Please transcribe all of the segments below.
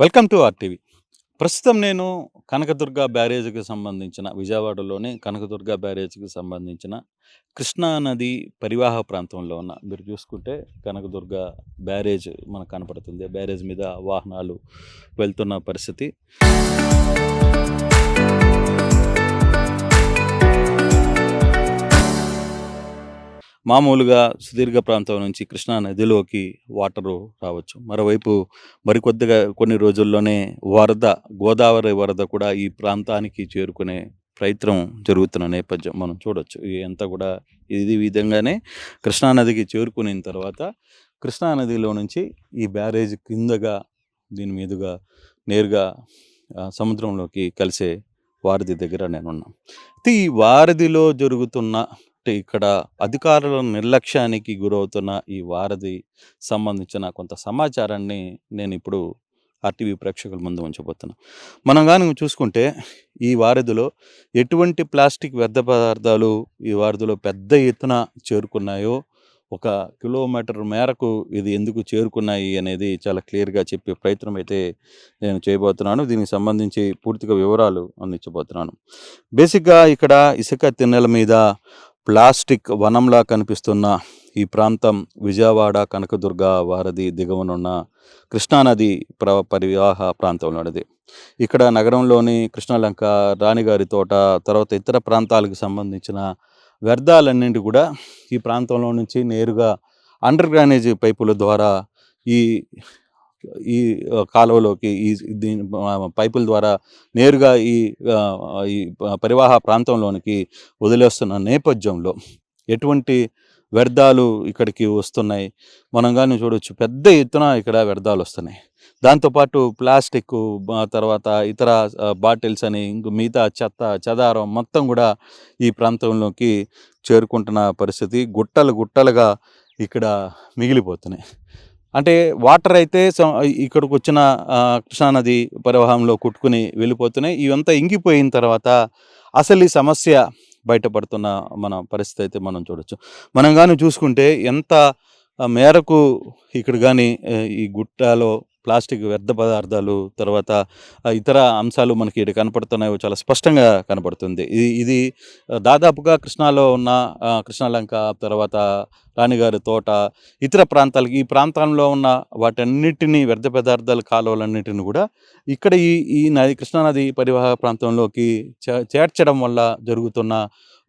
Welcome to RTV. ప్రస్తుతం నేను కనకదుర్గ బ్యారేజ్‌కి సంబంధించిన విజయవాడలోని కనకదుర్గ బ్యారేజ్‌కి సంబంధించిన కృష్ణా నది పరివాహ ప్రాంతంలో ఉన్న మీరు చూసుకుంటే కనకదుర్గ బ్యారేజ్ మనకు కనపడుతుంది. బ్యారేజ్ మీద వాహనాలు వెళ్తున్న పరిస్థితి. మామూలుగా సుదీర్ఘ ప్రాంతం నుంచి కృష్ణా నదిలోకి వాటరు రావచ్చు. మరోవైపు మరికొద్దిగా కొన్ని రోజుల్లోనే గోదావరి వరద కూడా ఈ ప్రాంతానికి చేరుకునే ప్రయత్నం జరుగుతున్న నేపథ్యం మనం చూడొచ్చు. ఇదంతా కూడా ఇది విధంగానే కృష్ణా నదికి చేరుకునిన తర్వాత కృష్ణా నదిలో నుంచి ఈ బ్యారేజ్ కిందగా దీని మీదుగా నేరుగా సముద్రంలోకి కలిసే వారధి దగ్గర నేనున్నాను. అయితే ఈ వారధిలో జరుగుతున్న ఇక్కడ అధికారుల నిర్లక్ష్యానికి గురవుతున్న ఈ వారధి సంబంధించిన కొంత సమాచారాన్ని నేనిప్పుడు ఆర్టీవీ ప్రేక్షకుల ముందు ఉంచబోతున్నా. మనం గాని చూసుకుంటే ఈ వారధిలో ఎటువంటి ప్లాస్టిక్ వ్యర్థ పదార్థాలు ఈ వారధిలో పెద్ద ఎత్తున చేరుకున్నాయో, ఒక కిలోమీటర్ మేరకు ఇది ఎందుకు చేరుకున్నాయి అనేది చాలా క్లియర్‌గా చెప్పే ప్రయత్నం అయితే నేను చేయబోతున్నాను. దీనికి సంబంధించి పూర్తిగా వివరాలు అందించబోతున్నాను. బేసిక్‌గా ఇక్కడ ఇసుక తిన్నెల మీద ప్లాస్టిక్ వనంలా కనిపిస్తున్న ఈ ప్రాంతం విజయవాడ కనకదుర్గ వారధి దిగువనున్న కృష్ణానది పరివాహ ప్రాంతంలోనిది. ఇక్కడ నగరంలోని కృష్ణలంక, రాణిగారి తోట, తర్వాత ఇతర ప్రాంతాలకు సంబంధించిన వ్యర్థాలన్నింటి కూడా ఈ ప్రాంతంలో నుంచి నేరుగా అండర్ గ్రౌండేజ్ పైపుల ద్వారా ఈ ఈ కాలువలోకి దీని పైపుల ద్వారా నేరుగా ఈ పరివాహ ప్రాంతంలోనికి వదిలేస్తున్న నేపథ్యంలో ఎటువంటి వ్యర్థాలు ఇక్కడికి వస్తున్నాయి మనం కానీ చూడవచ్చు. పెద్ద ఎత్తున ఇక్కడ వ్యర్థాలు వస్తున్నాయి. దాంతోపాటు ప్లాస్టిక్, తర్వాత ఇతర బాటిల్స్ అని మిగతా చెత్త చెదారం మొత్తం కూడా ఈ ప్రాంతంలోకి చేరుకుంటున్న పరిస్థితి. గుట్టలుగా ఇక్కడ మిగిలిపోతున్నాయి. అంటే వాటర్ అయితే ఇక్కడికి వచ్చిన కృష్ణానది పరివాహంలో కొట్టుకుని వెళ్ళిపోతున్నాయి. ఇవంతా ఇంకిపోయిన తర్వాత అసలు ఈ సమస్య బయటపడుతున్న మన పరిస్థితి అయితే మనం చూడొచ్చు. మనం కానీ చూసుకుంటే ఎంత మేరకు ఇక్కడ కానీ ఈ గుట్టలో ప్లాస్టిక్ వ్యర్థ పదార్థాలు, తర్వాత ఇతర అంశాలు మనకి ఇక్కడ కనపడుతున్నాయో చాలా స్పష్టంగా కనపడుతుంది. ఇది దాదాపుగా కృష్ణాలో ఉన్న కృష్ణలంక, తర్వాత రాణిగారి తోట, ఇతర ప్రాంతాలకి ఈ ప్రాంతంలో ఉన్న వాటన్నిటినీ వ్యర్థ పదార్థాల కాలువలన్నిటిని కూడా ఇక్కడ ఈ నది కృష్ణానది పరివాహ ప్రాంతంలోకి చేర్చడం వల్ల జరుగుతున్న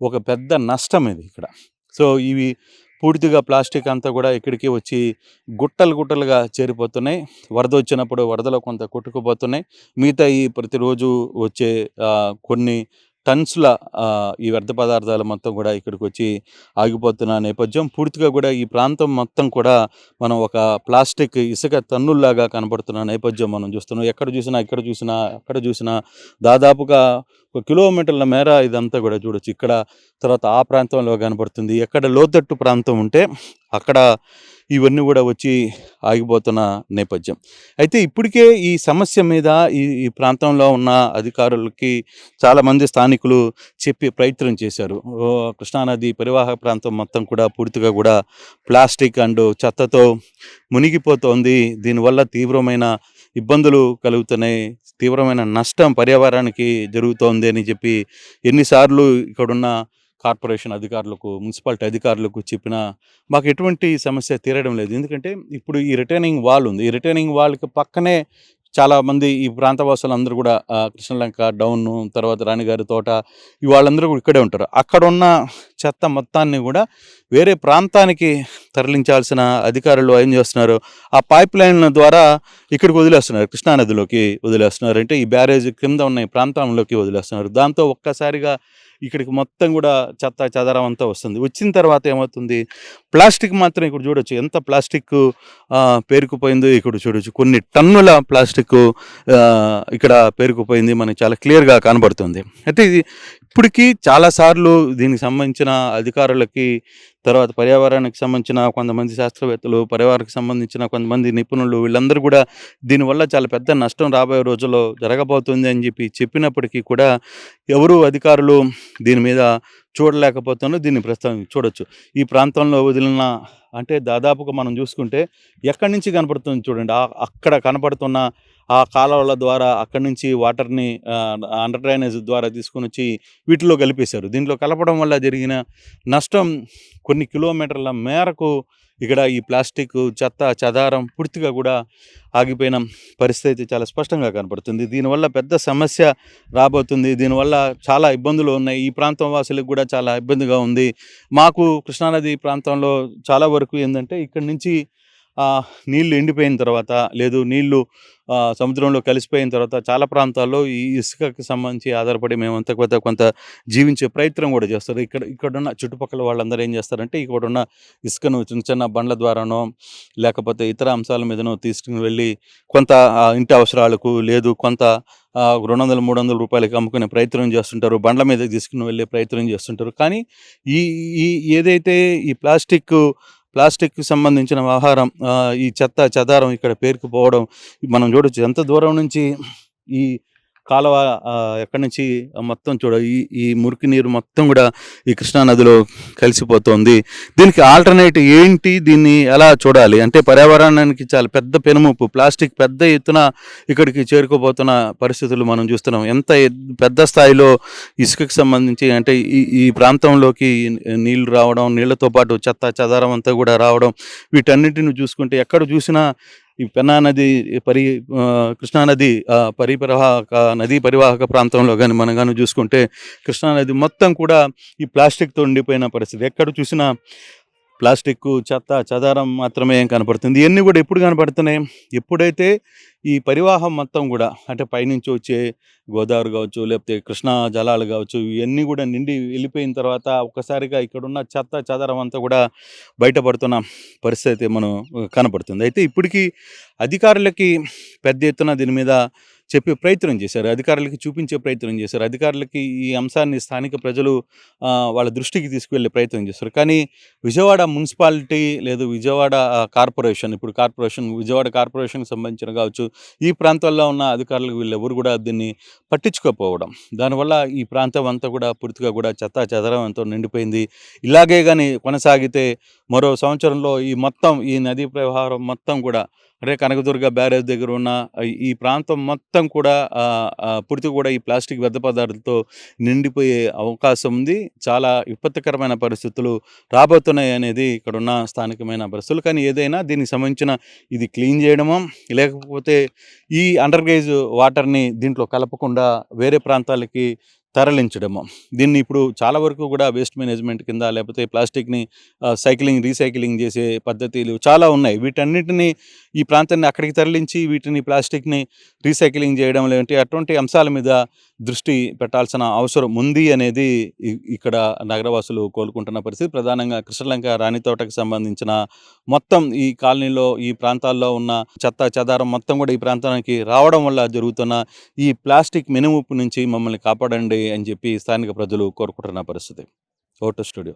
ఒక పెద్ద నష్టం ఇది ఇక్కడ. సో ఇవి పూర్తిగా ప్లాస్టిక్ అంతా కూడా ఇక్కడికి వచ్చి గుట్టలుగా చేరిపోతున్నాయి. వరద వచ్చినప్పుడు వరదలో కొంత కొట్టుకుపోతున్నాయి. మిగతా ఈ ప్రతిరోజు వచ్చే కొన్ని టన్స్ల ఈ వ్యర్థ పదార్థాలు మొత్తం కూడా ఇక్కడికి వచ్చి ఆగిపోతున్న నేపథ్యం. పూర్తిగా కూడా ఈ ప్రాంతం మొత్తం కూడా మనం ఒక ప్లాస్టిక్ ఇసుక తన్నుల్లాగా కనపడుతున్న నేపథ్యం మనం చూస్తున్నాం. ఇక్కడ చూసినా అక్కడ చూసినా దాదాపుగా ఒక కిలోమీటర్ల మేర ఇదంతా కూడా చూడొచ్చు. ఇక్కడ తర్వాత ఆ ప్రాంతంలో కనపడుతుంది. ఎక్కడ లోతట్టు ప్రాంతం ఉంటే అక్కడ ఇవన్నీ కూడా వచ్చి ఆగిపోతున్న నేపథ్యం. అయితే ఇప్పటికే ఈ సమస్య మీద ఈ ప్రాంతంలో ఉన్న అధికారులకి చాలామంది స్థానికులు చెప్పే ప్రయత్నం చేశారు. కృష్ణానది పరివాహక ప్రాంతం మొత్తం కూడా పూర్తిగా కూడా ప్లాస్టిక్ అండ్ చెత్తతో మునిగిపోతోంది. దీనివల్ల తీవ్రమైన ఇబ్బందులు కలుగుతున్నాయి, తీవ్రమైన నష్టం పర్యావరణానికి జరుగుతోంది అని చెప్పి ఎన్నిసార్లు ఇక్కడున్న కార్పొరేషన్ అధికారులకు, మున్సిపాలిటీ అధికారులకు చెప్పినా మాకు ఎటువంటి సమస్య తీరడం లేదు. ఎందుకంటే ఇప్పుడు ఈ రిటైనింగ్ వాల్ ఉంది. ఈ రిటైనింగ్ వాల్కి పక్కనే చాలామంది ఈ ప్రాంతవాసులు అందరూ కూడా కృష్ణలంక డౌన్, తర్వాత రాణిగారి తోట వాళ్ళందరూ కూడా ఇక్కడే ఉంటారు. అక్కడున్న చెత్త మొత్తాన్ని కూడా వేరే ప్రాంతానికి తరలించాల్సిన అధికారులు ఏం చేస్తున్నారు, ఆ పైప్ లైన్ల ద్వారా ఇక్కడికి వదిలేస్తున్నారు, కృష్ణానదిలోకి వదిలేస్తున్నారు. అంటే ఈ బ్యారేజ్ కింద ఉన్న ఈ ప్రాంతంలోకి వదిలేస్తున్నారు. దాంతో ఒక్కసారిగా ఇక్కడికి మొత్తం కూడా చెత్త చెదారం అంతా వస్తుంది. వచ్చిన తర్వాత ఏమవుతుంది, ప్లాస్టిక్ మాత్రం ఇక్కడ చూడొచ్చు ఎంత ప్లాస్టిక్ పేరుకుపోయిందో. ఇక్కడ చూడొచ్చు కొన్ని టన్నుల ప్లాస్టిక్ ఇక్కడ పేరుకుపోయింది మనకి చాలా క్లియర్గా కనబడుతుంది. అయితే ఇది ఇప్పటికీ చాలాసార్లు దీనికి సంబంధించిన అధికారులకి, తర్వాత పర్యావరణానికి సంబంధించిన కొంతమంది శాస్త్రవేత్తలు, పర్యావరణకు సంబంధించిన కొంతమంది నిపుణులు వీళ్ళందరూ కూడా దీనివల్ల చాలా పెద్ద నష్టం రాబోయే రోజుల్లో జరగబోతుంది అని చెప్పి చెప్పినప్పటికీ కూడా ఎవరు అధికారులు దీని మీద చూడలేకపోతాను. దీన్ని ప్రస్తుతం చూడొచ్చు. ఈ ప్రాంతంలో వదిలిన అంటే దాదాపుగా మనం చూసుకుంటే ఎక్కడి నుంచి కనపడుతుంది చూడండి. అక్కడ కనపడుతున్న ఆ కాలువల ద్వారా అక్కడి నుంచి వాటర్‌ని అండర్ డ్రైనేజ్ ద్వారా తీసుకొనొచ్చి వీటిలో కలిపేశారు. దీంట్లో కలపడం వల్ల జరిగిన నష్టం కొన్ని కిలోమీటర్ల మేరకు ఇక్కడ ఈ ప్లాస్టికు, చెత్త, చెదారం పూర్తిగా కూడా ఆగిపోయిన పరిస్థితి చాలా స్పష్టంగా కనపడుతుంది. దీనివల్ల పెద్ద సమస్య రాబోతుంది. దీనివల్ల చాలా ఇబ్బందులు ఉన్నాయి. ఈ ప్రాంతం వాసులకు కూడా చాలా ఇబ్బందిగా ఉంది. మాకు కృష్ణానది ప్రాంతంలో చాలా వరకు ఏందంటే ఇక్కడి నుంచి నీళ్లు ఎండిపోయిన తర్వాత లేదు నీళ్లు సముద్రంలో కలిసిపోయిన తర్వాత చాలా ప్రాంతాల్లో ఈ ఇసుకకి సంబంధించి ఆధారపడి మేమంతా కొంత జీవించే ప్రయత్నం కూడా చేస్తారు. ఇక్కడున్న చుట్టుపక్కల వాళ్ళందరూ ఏం చేస్తారంటే ఇక్కడున్న ఇసుకను చిన్న చిన్న బండ్ల ద్వారానో లేకపోతే ఇతర అంశాల మీదనో తీసుకుని వెళ్ళి కొంత ఇంటి అవసరాలకు లేదు కొంత 200, 300 రూపాయలకి అమ్ముకునే ప్రయత్నం చేస్తుంటారు. బండ్ల మీద తీసుకుని వెళ్ళే ప్రయత్నం చేస్తుంటారు. కానీ ఈ ఈ ఏదైతే ఈ ప్లాస్టిక్‌కి సంబంధించిన ఆహారం ఈ చెత్త చెదారం ఇక్కడ పేరుకుపోవడం మనం చూడొచ్చు. ఎంత దూరం నుంచి ఈ కాలువ ఎక్కడి నుంచి మొత్తం ఈ మురికి నీరు మొత్తం కూడా ఈ కృష్ణా నదిలో కలిసిపోతోంది. దీనికి ఆల్టర్‌నేటివ్ ఏంటి? దీన్ని ఎలా చూడాలి? అంటే పర్యావరణానికి చాలా పెద్ద పెనుముప్పు. ప్లాస్టిక్ పెద్ద ఎత్తున ఇక్కడికి చేరుకోబోతున్న పరిస్థితులు మనం చూస్తున్నాం. ఎంత పెద్ద స్థాయిలో ఇసుకకి సంబంధించి అంటే ఈ ప్రాంతంలోకి నీళ్లు రావడం, నీళ్లతో పాటు చెత్త చెదారం అంతా కూడా రావడం వీటన్నిటిని చూసుకుంటే ఎక్కడ చూసినా ఈ పెన్నా నది కృష్ణానది నదీ పరివాహక ప్రాంతంలో కానీ మనం కానీ చూసుకుంటే కృష్ణానది మొత్తం కూడా ఈ ప్లాస్టిక్‌తో నిండిపోయిన పరిస్థితి. ఎక్కడ చూసినా ప్లాస్టిక్కు, చెత్త, చెదారం మాత్రమే కనపడుతుంది. ఇవన్నీ కూడా ఎప్పుడు కనపడుతున్నాయి? ఎప్పుడైతే ఈ పరివాహం మొత్తం కూడా అంటే పైనుంచి వచ్చే గోదావరి కావచ్చు, లేకపోతే కృష్ణా జలాలు కావచ్చు, ఇవన్నీ కూడా నిండి వెళ్ళిపోయిన తర్వాత ఒక్కసారిగా ఇక్కడున్న చెత్త, చెదారం అంతా కూడా బయటపడుతున్న పరిస్థితి మనం కనపడుతుంది. అయితే ఇప్పటికీ అధికారులకి పెద్ద ఎత్తున దీని మీద చెప్పే ప్రయత్నం చేశారు. అధికారులకి చూపించే ప్రయత్నం చేశారు. అధికారులకి ఈ అంశాన్ని స్థానిక ప్రజలు వాళ్ళ దృష్టికి తీసుకువెళ్ళే ప్రయత్నం చేస్తారు. కానీ విజయవాడ మున్సిపాలిటీ లేదు విజయవాడ కార్పొరేషన్ విజయవాడ కార్పొరేషన్‌కి సంబంధించిన కావచ్చు, ఈ ప్రాంతాల్లో ఉన్న అధికారులు వీళ్ళెవరు కూడా దీన్ని పట్టించుకోకపోవడం. దానివల్ల ఈ ప్రాంతం అంతా కూడా పూర్తిగా కూడా చెత్తా చెదారంతో నిండిపోయింది. ఇలాగే గాని కొనసాగితే మరో సంవత్సరంలో ఈ నదీ ప్రవాహం మొత్తం కూడా అంటే కనకదుర్గ బ్యారేజ్ దగ్గర ఉన్న ఈ ప్రాంతం మొత్తం కూడా పూర్తిగా కూడా ఈ ప్లాస్టిక్ వ్యర్థ పదార్థాలతో నిండిపోయే అవకాశం ఉంది. చాలా విపత్కరమైన పరిస్థితులు రాబోతున్నాయి అనేది ఇక్కడున్న స్థానికమైన పరిస్థితులు. కానీ ఏదైనా దీనికి సంబంధించిన ఇది క్లీన్ చేయడమో లేకపోతే ఈ అండర్ గ్రేజ్ వాటర్‌ని దీంట్లో కలపకుండా వేరే ప్రాంతాలకి తరలించడము. దీన్ని ఇప్పుడు చాలా వరకు కూడా వేస్ట్ మేనేజ్మెంట్ కింద లేకపోతే ప్లాస్టిక్‌ని రీసైక్లింగ్ చేసే పద్ధతులు చాలా ఉన్నాయి. వీటన్నిటిని ఈ ప్రాంతాన్ని అక్కడికి తరలించి వీటిని ప్లాస్టిక్‌ని రీసైక్లింగ్ చేయడం లేదంటే అటువంటి అంశాల మీద దృష్టి పెట్టాల్సిన అవసరం ఉంది అనేది ఇక్కడ నగరవాసులు కోలుకుంటున్న పరిస్థితి. ప్రధానంగా కృష్ణలంక రాణితోటకి సంబంధించిన మొత్తం ఈ కాలనీలో ఈ ప్రాంతాల్లో ఉన్న చెత్త చెదారం మొత్తం కూడా ఈ ప్రాంతానికి రావడం వల్ల జరుగుతున్న ఈ ప్లాస్టిక్ మెనుముప్పు నుంచి మమ్మల్ని కాపాడండి అని చెప్పి స్థానిక ప్రజలు కోరుకుంటున్న పరిస్థితి. Photo studio.